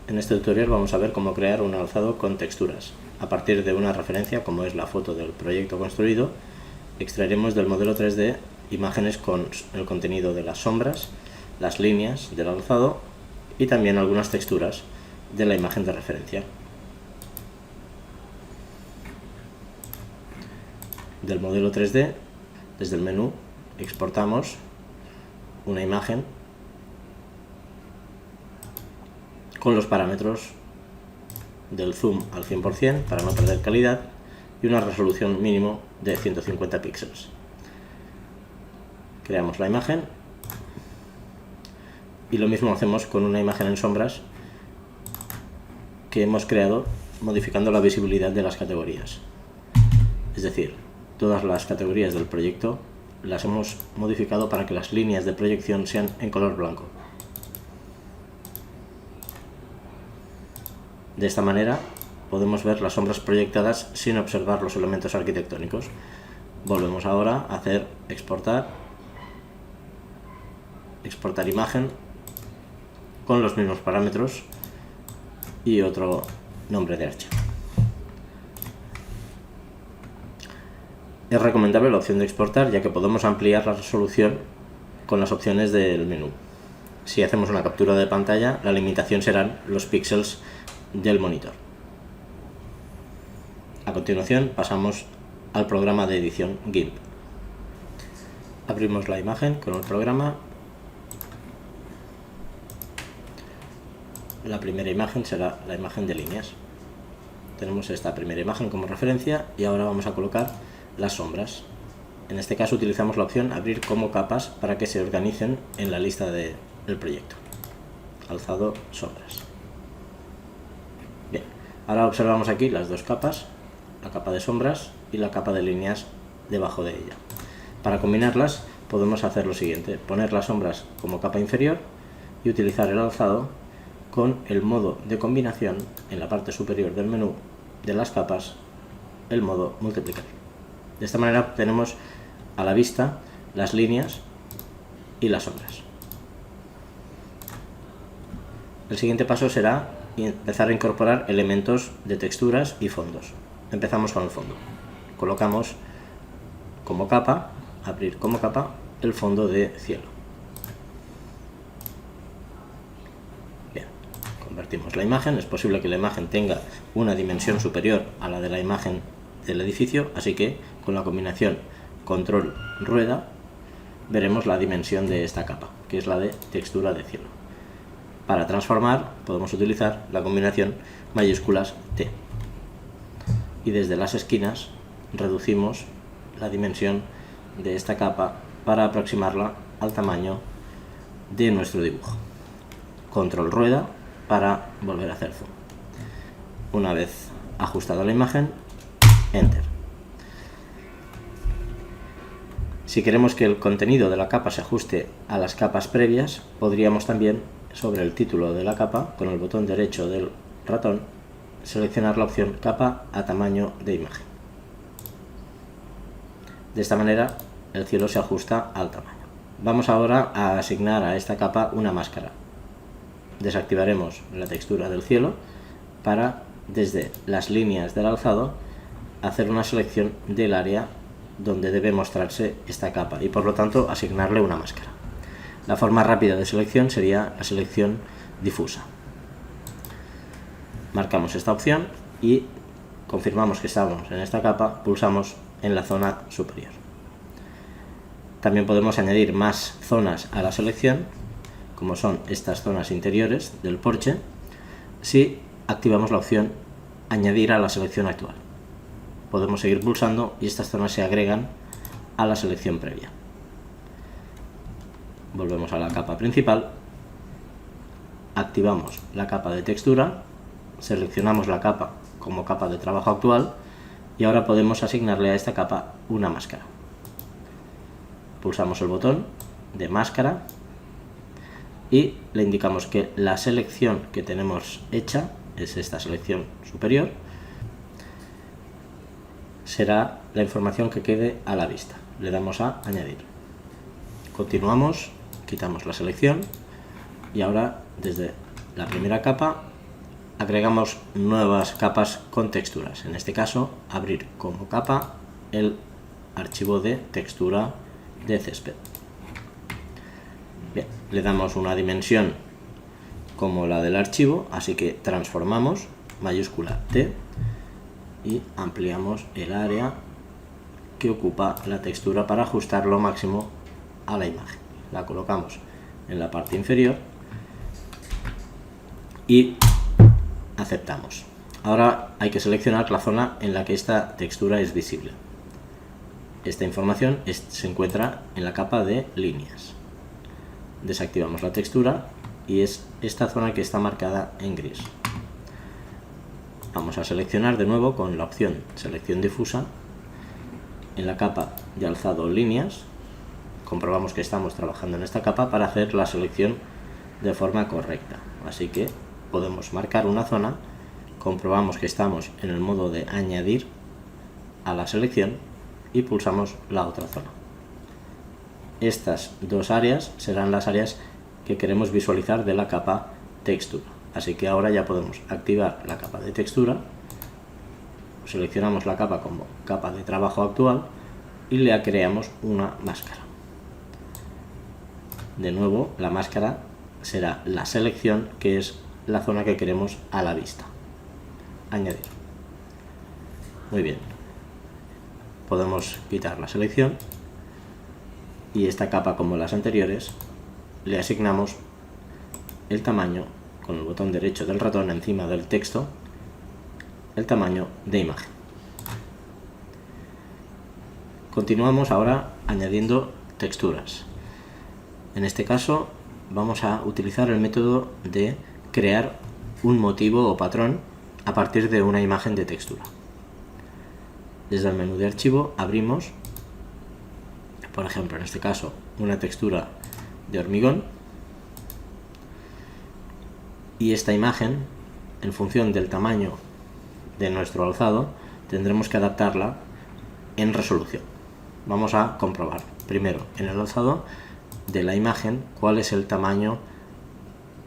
En este tutorial vamos a ver cómo crear un alzado con texturas. A partir de una referencia, como es la foto del proyecto construido, extraeremos del modelo 3D imágenes con el contenido de las sombras, las líneas del alzado y también algunas texturas de la imagen de referencia. Del modelo 3D, desde el menú, exportamos una imagen con los parámetros del zoom al 100% para no perder calidad y una resolución mínimo de 150 píxeles. Creamos la imagen y lo mismo hacemos con una imagen en sombras que hemos creado modificando la visibilidad de las categorías. Es decir, todas las categorías del proyecto las hemos modificado para que las líneas de proyección sean en color blanco. De esta manera podemos ver las sombras proyectadas sin observar los elementos arquitectónicos. Volvemos ahora a hacer exportar imagen con los mismos parámetros y otro nombre de archivo. Es recomendable la opción de exportar, ya que podemos ampliar la resolución con las opciones del menú. Si hacemos una captura de pantalla, la limitación serán los píxeles del monitor. A continuación pasamos al programa de edición GIMP. Abrimos la imagen con el programa. La primera imagen será la imagen de líneas. Tenemos esta primera imagen como referencia y ahora vamos a colocar las sombras. En este caso utilizamos la opción abrir como capas para que se organicen en la lista del proyecto. Alzado, sombras. Bien, ahora observamos aquí las dos capas, la capa de sombras y la capa de líneas debajo de ella. Para combinarlas podemos hacer lo siguiente: poner las sombras como capa inferior y utilizar el alzado con el modo de combinación en la parte superior del menú de las capas, el modo multiplicar. De esta manera tenemos a la vista las líneas y las sombras. El siguiente paso será empezar a incorporar elementos de texturas y fondos. Empezamos con el fondo. Colocamos como capa, abrir como capa, el fondo de cielo. Bien, convertimos la imagen. Es posible que la imagen tenga una dimensión superior a la de la imagen del edificio, así que con la combinación control rueda veremos la dimensión de esta capa, que es la de textura de cielo. Para transformar podemos utilizar la combinación mayúsculas T y desde las esquinas reducimos la dimensión de esta capa para aproximarla al tamaño de nuestro dibujo. Control rueda para volver a hacer zoom. Una vez ajustada la imagen, Enter. Si queremos que el contenido de la capa se ajuste a las capas previas, podríamos también, sobre el título de la capa, con el botón derecho del ratón, seleccionar la opción capa a tamaño de imagen. De esta manera el cielo se ajusta al tamaño. Vamos ahora a asignar a esta capa una máscara. Desactivaremos la textura del cielo para, desde las líneas del alzado, hacer una selección del área donde debe mostrarse esta capa y por lo tanto asignarle una máscara. La forma rápida de selección sería la selección difusa. Marcamos esta opción y confirmamos que estamos en esta capa, pulsamos en la zona superior. También podemos añadir más zonas a la selección, como son estas zonas interiores del porche, si activamos la opción añadir a la selección actual. Podemos seguir pulsando y estas zonas se agregan a la selección previa. Volvemos a la capa principal, activamos la capa de textura, seleccionamos la capa como capa de trabajo actual y ahora podemos asignarle a esta capa una máscara. Pulsamos el botón de máscara y le indicamos que la selección que tenemos hecha es esta selección superior. Será la información que quede a la vista. Le damos a añadir. Continuamos, quitamos la selección y ahora desde la primera capa agregamos nuevas capas con texturas. En este caso, abrir como capa el archivo de textura de césped. Bien, le damos una dimensión como la del archivo, así que transformamos mayúscula T y ampliamos el área que ocupa la textura para ajustar lo máximo a la imagen. La colocamos en la parte inferior y aceptamos. Ahora hay que seleccionar la zona en la que esta textura es visible. Esta información se encuentra en la capa de líneas. Desactivamos la textura y es esta zona que está marcada en gris. Vamos a seleccionar de nuevo con la opción selección difusa. En la capa de alzado líneas, comprobamos que estamos trabajando en esta capa para hacer la selección de forma correcta. Así que podemos marcar una zona, comprobamos que estamos en el modo de añadir a la selección y pulsamos la otra zona. Estas dos áreas serán las áreas que queremos visualizar de la capa textura. Así que ahora ya podemos activar la capa de textura, seleccionamos la capa como capa de trabajo actual y le creamos una máscara. De nuevo, la máscara será la selección, que es la zona que queremos a la vista. Añadir. Muy bien. Podemos quitar la selección y esta capa, como las anteriores, le asignamos el tamaño con el botón derecho del ratón encima del texto, el tamaño de imagen. Continuamos ahora añadiendo texturas. En este caso vamos a utilizar el método de crear un motivo o patrón a partir de una imagen de textura. Desde el menú de archivo abrimos, por ejemplo en este caso, una textura de hormigón, y esta imagen, en función del tamaño de nuestro alzado, tendremos que adaptarla en resolución. Vamos a comprobar primero en el alzado de la imagen cuál es el tamaño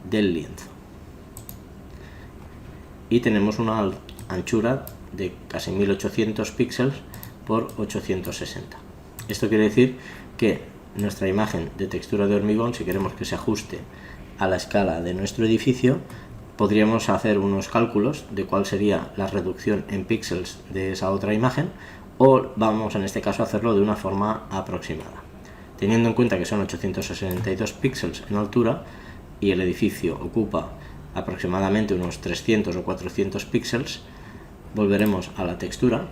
del lienzo. Y tenemos una anchura de casi 1800 píxeles por 860. Esto quiere decir que nuestra imagen de textura de hormigón, si queremos que se ajuste a la escala de nuestro edificio, podríamos hacer unos cálculos de cuál sería la reducción en píxeles de esa otra imagen, o vamos en este caso a hacerlo de una forma aproximada. Teniendo en cuenta que son 862 píxeles en altura y el edificio ocupa aproximadamente unos 300 o 400 píxeles, volveremos a la textura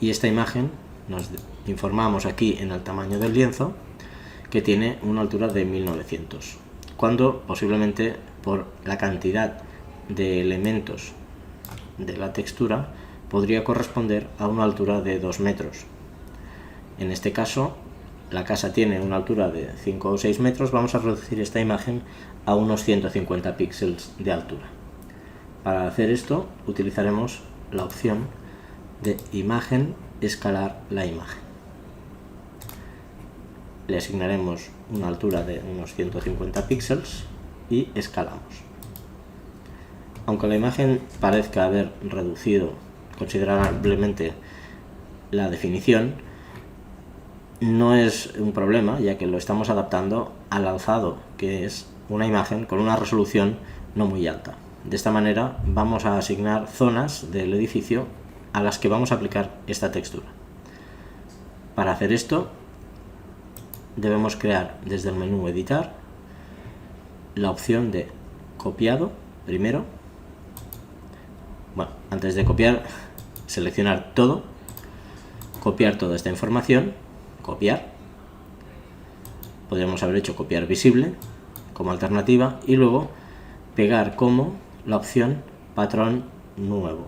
y esta imagen nos informamos aquí en el tamaño del lienzo que tiene una altura de 1900, cuando posiblemente por la cantidad de elementos de la textura podría corresponder a una altura de 2 metros. En este caso, la casa tiene una altura de 5 o 6 metros, vamos a reducir esta imagen a unos 150 píxeles de altura. Para hacer esto utilizaremos la opción de imagen, escalar la imagen. Le asignaremos una altura de unos 150 píxeles y escalamos. Aunque la imagen parezca haber reducido considerablemente la definición, no es un problema, ya que lo estamos adaptando al alzado, que es una imagen con una resolución no muy alta. De esta manera vamos a asignar zonas del edificio a las que vamos a aplicar esta textura. Para hacer esto debemos crear desde el menú editar la opción de copiado primero. Bueno, antes de copiar, seleccionar todo, copiar toda esta información, copiar. Podríamos haber hecho copiar visible como alternativa y luego pegar como la opción patrón nuevo.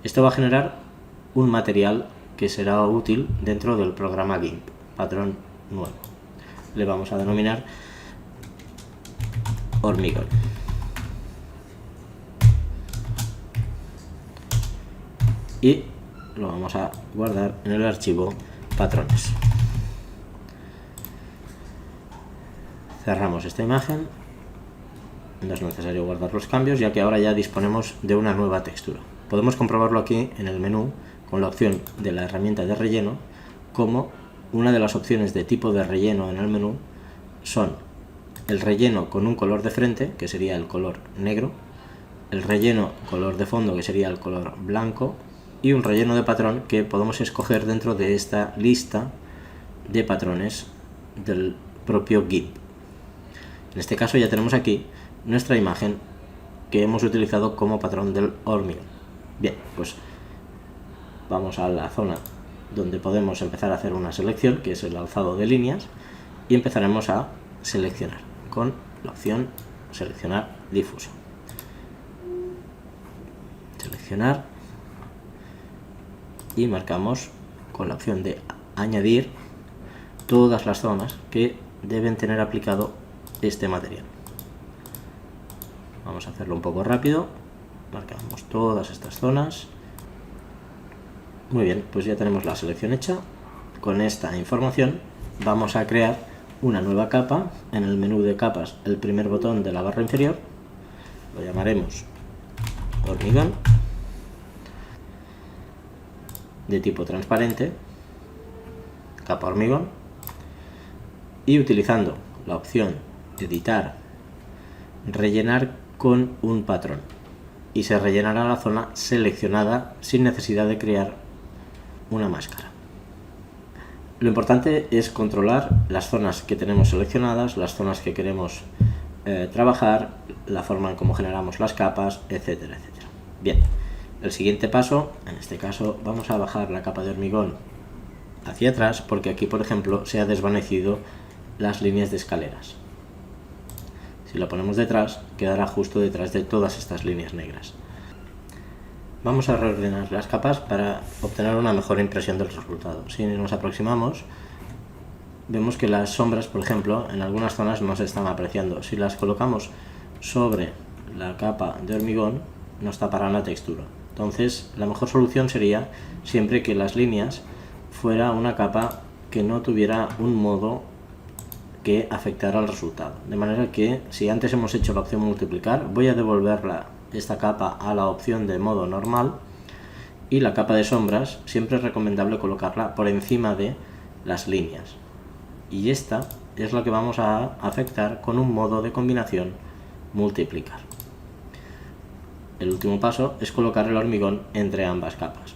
Esto va a generar un material que será útil dentro del programa GIMP, patrón nuevo. Le vamos a denominar hormigón. Y lo vamos a guardar en el archivo patrones. Cerramos esta imagen no es necesario guardar los cambios, ya que ahora ya disponemos de una nueva textura. Podemos comprobarlo aquí en el menú con la opción de la herramienta de relleno, como una de las opciones de tipo de relleno en el menú son el relleno con un color de frente, que sería el color negro, el relleno color de fondo, que sería el color blanco, y un relleno de patrón que podemos escoger dentro de esta lista de patrones del propio GIMP. En este caso ya tenemos aquí nuestra imagen que hemos utilizado como patrón del hormigón. Bien, pues vamos a la zona donde podemos empezar a hacer una selección, que es el alzado de líneas, y empezaremos a seleccionar con la opción seleccionar difuso. Seleccionar y marcamos con la opción de añadir todas las zonas que deben tener aplicado este material. Vamos a hacerlo un poco rápido, marcamos todas estas zonas. Muy bien, pues ya tenemos la selección hecha. Con esta información vamos a crear una nueva capa. En el menú de capas, el primer botón de la barra inferior, lo llamaremos hormigón, de tipo transparente, capa hormigón, y utilizando la opción editar, rellenar con un patrón, y se rellenará la zona seleccionada sin necesidad de crear una máscara. Lo importante es controlar las zonas que tenemos seleccionadas, las zonas que queremos trabajar, la forma en cómo generamos las capas, etcétera, etcétera. Bien, el siguiente paso, en este caso vamos a bajar la capa de hormigón hacia atrás, porque aquí por ejemplo se ha desvanecido las líneas de escaleras. Si lo ponemos detrás, quedará justo detrás de todas estas líneas negras. Vamos a reordenar las capas para obtener una mejor impresión del resultado. Si nos aproximamos, vemos que las sombras, por ejemplo, en algunas zonas no se están apreciando. Si las colocamos sobre la capa de hormigón, nos taparán la textura. Entonces, la mejor solución sería siempre que las líneas fuera una capa que no tuviera un modo que afectara al resultado. De manera que, si antes hemos hecho la opción multiplicar, voy a devolverla esta capa a la opción de modo normal, y la capa de sombras siempre es recomendable colocarla por encima de las líneas, y esta es la que vamos a afectar con un modo de combinación multiplicar. El último paso es colocar el hormigón entre ambas capas.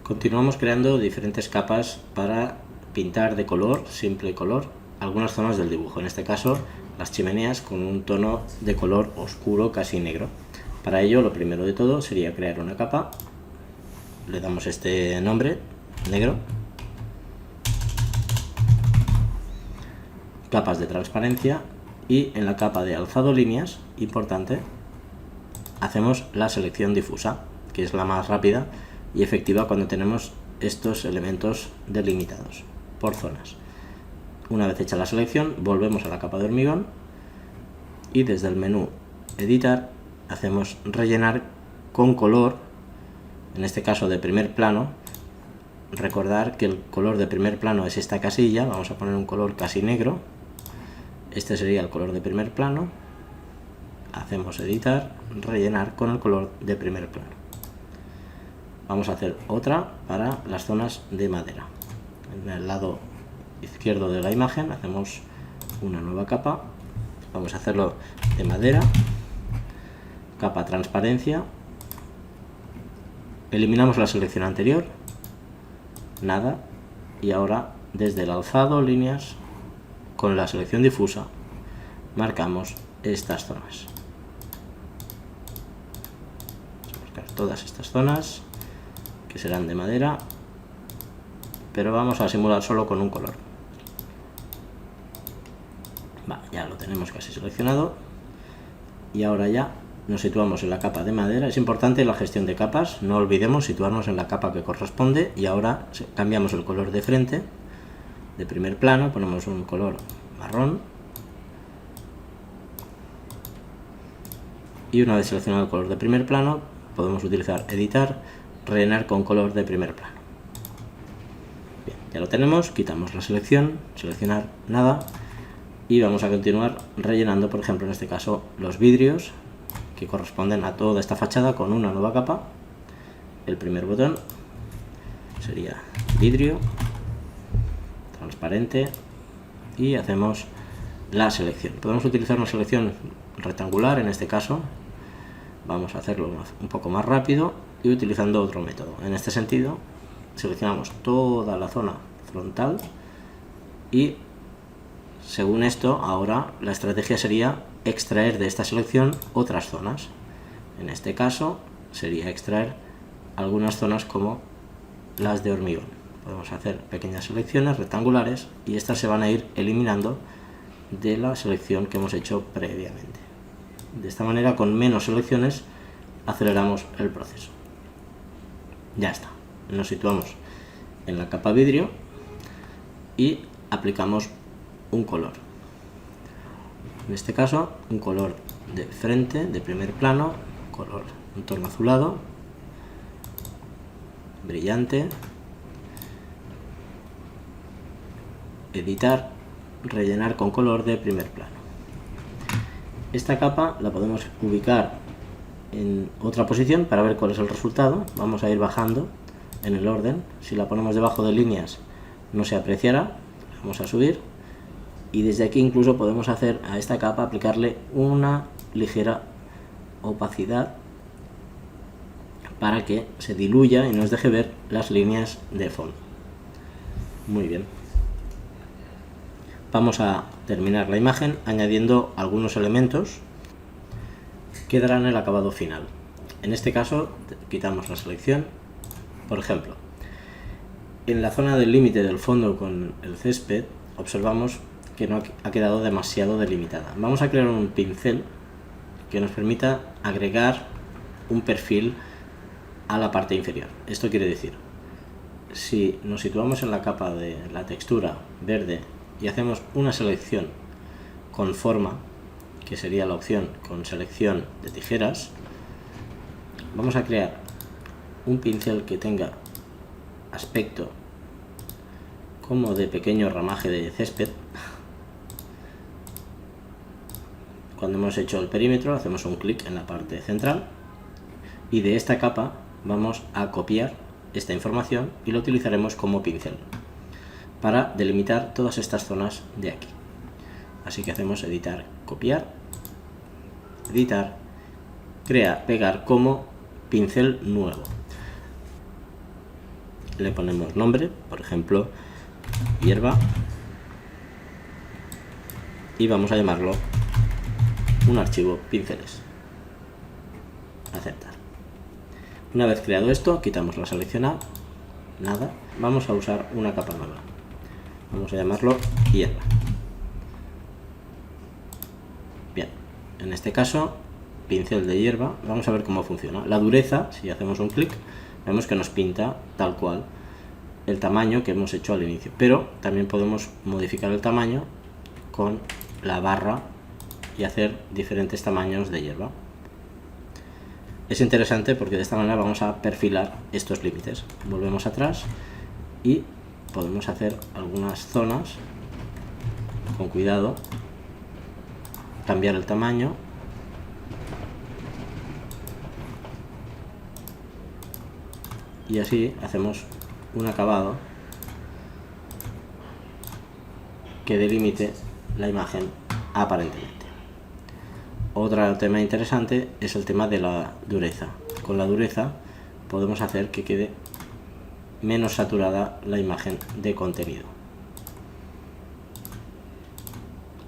Continuamos creando diferentes capas para pintar de color, simple color, algunas zonas del dibujo, en este caso las chimeneas con un tono de color oscuro, casi negro. Para ello, lo primero de todo sería crear una capa, le damos este nombre, negro, capas de transparencia, y en la capa de alzado líneas, importante, hacemos la selección difusa, que es la más rápida y efectiva cuando tenemos estos elementos delimitados por zonas. Una vez hecha la selección, volvemos a la capa de hormigón y desde el menú editar hacemos rellenar con color, en este caso de primer plano. Recordar que el color de primer plano es esta casilla, vamos a poner un color casi negro, este sería el color de primer plano. Hacemos editar, rellenar con el color de primer plano. Vamos a hacer otra para las zonas de madera. En el lado izquierdo de la imagen hacemos una nueva capa, vamos a hacerlo de madera, capa transparencia, eliminamos la selección anterior, nada, y ahora desde el alzado líneas con la selección difusa marcamos estas zonas. Vamos a marcar todas estas zonas que serán de madera, pero vamos a simular solo con un color. Ya lo tenemos casi seleccionado y ahora ya nos situamos en la capa de madera. Es importante la gestión de capas, no olvidemos situarnos en la capa que corresponde, y ahora cambiamos el color de frente, de primer plano, ponemos un color marrón, y una vez seleccionado el color de primer plano podemos utilizar editar, rellenar con color de primer plano. Bien, ya lo tenemos, quitamos la selección, seleccionar nada, y vamos a continuar rellenando, por ejemplo en este caso, los vidrios que corresponden a toda esta fachada con una nueva capa. El primer botón sería vidrio transparente y hacemos la selección. Podemos utilizar una selección rectangular, en este caso vamos a hacerlo un poco más rápido y utilizando otro método. En este sentido seleccionamos toda la zona frontal y según esto ahora la estrategia sería extraer de esta selección otras zonas. En este caso sería extraer algunas zonas como las de hormigón. Podemos hacer pequeñas selecciones rectangulares y estas se van a ir eliminando de la selección que hemos hecho previamente. De esta manera, con menos selecciones, aceleramos el proceso. Ya está. Nos situamos en la capa vidrio y aplicamos un color. En este caso, un color de frente, de primer plano, color un tono azulado, brillante. Editar, rellenar con color de primer plano. Esta capa la podemos ubicar en otra posición para ver cuál es el resultado. Vamos a ir bajando en el orden. Si la ponemos debajo de líneas no se apreciará. Vamos a subir y desde aquí incluso podemos hacer a esta capa aplicarle una ligera opacidad para que se diluya y nos deje ver las líneas de fondo. Muy bien. Vamos a terminar la imagen añadiendo algunos elementos que darán el acabado final. En este caso quitamos la selección. Por ejemplo, en la zona del límite del fondo con el césped observamos que no ha quedado demasiado delimitada. Vamos a crear un pincel que nos permita agregar un perfil a la parte inferior. Esto quiere decir, si nos situamos en la capa de la textura verde y hacemos una selección con forma, que sería la opción con selección de tijeras, vamos a crear un pincel que tenga aspecto como de pequeño ramaje de césped. Cuando hemos hecho el perímetro hacemos un clic en la parte central y de esta capa vamos a copiar esta información y lo utilizaremos como pincel para delimitar todas estas zonas de aquí. Así que hacemos editar, copiar, editar, crear, pegar como pincel nuevo. Le ponemos nombre, por ejemplo, hierba, y vamos a llamarlo un archivo pinceles. Aceptar. Una vez creado esto, quitamos la seleccionada, nada, vamos a usar una capa nueva. Vamos a llamarlo hierba. Bien, en este caso, pincel de hierba, vamos a ver cómo funciona. La dureza, si hacemos un clic, vemos que nos pinta tal cual el tamaño que hemos hecho al inicio, pero también podemos modificar el tamaño con la barra y hacer diferentes tamaños de hierba. Es interesante porque de esta manera vamos a perfilar estos límites. Volvemos atrás y podemos hacer algunas zonas con cuidado, cambiar el tamaño y así hacemos un acabado que delimite la imagen aparentemente. Otro tema interesante es el tema de la dureza. Con la dureza podemos hacer que quede menos saturada la imagen de contenido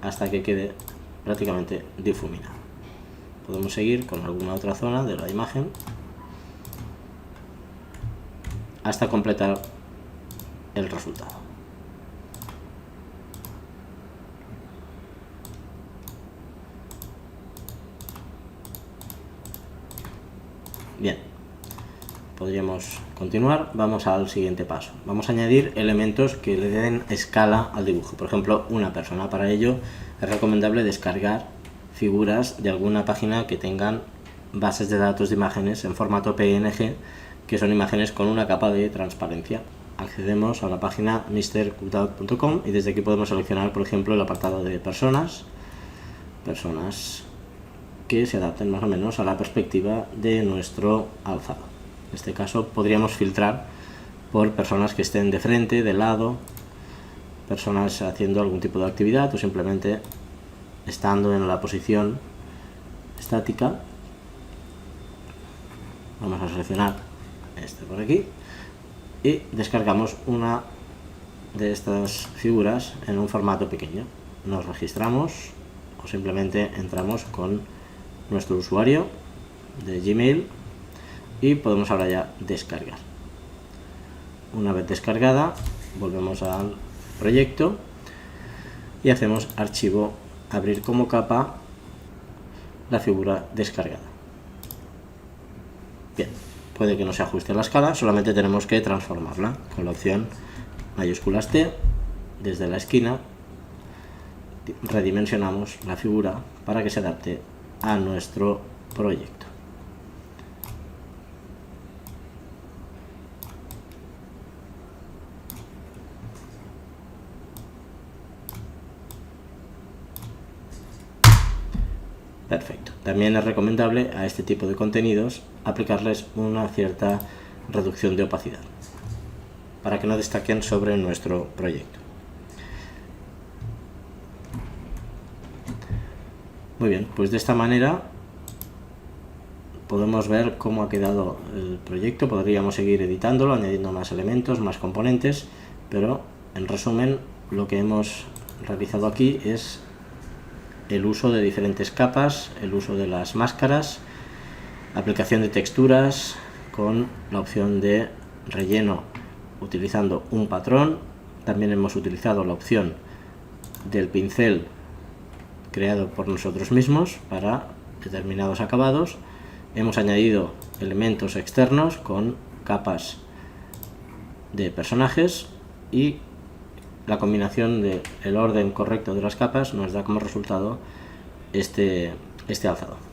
hasta que quede prácticamente difuminada. Podemos seguir con alguna otra zona de la imagen hasta completar el resultado. Bien, podríamos continuar. Vamos al siguiente paso. Vamos a añadir elementos que le den escala al dibujo. Por ejemplo, una persona. Para ello es recomendable descargar figuras de alguna página que tengan bases de datos de imágenes en formato PNG, que son imágenes con una capa de transparencia. accedemos a la página mrcookout.com y desde aquí podemos seleccionar, por ejemplo, el apartado de personas que se adapten más o menos a la perspectiva de nuestro alzado. En este caso podríamos filtrar por personas que estén de frente, de lado, personas haciendo algún tipo de actividad o simplemente estando en la posición estática. Vamos a seleccionar este por aquí y descargamos una de estas figuras en un formato pequeño. Nos registramos o simplemente entramos con nuestro usuario de Gmail y podemos ahora ya descargar. Una vez descargada, volvemos al proyecto y hacemos archivo, abrir como capa la figura descargada. Bien, puede que no se ajuste a la escala, solamente tenemos que transformarla con la opción mayúsculas T. Desde la esquina redimensionamos la figura para que se adapte a nuestro proyecto. Perfecto. También es recomendable a este tipo de contenidos aplicarles una cierta reducción de opacidad para que no destaquen sobre nuestro proyecto. Muy bien, pues de esta manera podemos ver cómo ha quedado el proyecto. Podríamos seguir editándolo, añadiendo más elementos, más componentes, pero en resumen lo que hemos realizado aquí es el uso de diferentes capas, el uso de las máscaras, aplicación de texturas con la opción de relleno utilizando un patrón. También hemos utilizado la opción del pincel creado por nosotros mismos para determinados acabados. Hemos añadido elementos externos con capas de personajes y la combinación del orden correcto de las capas nos da como resultado este alzado.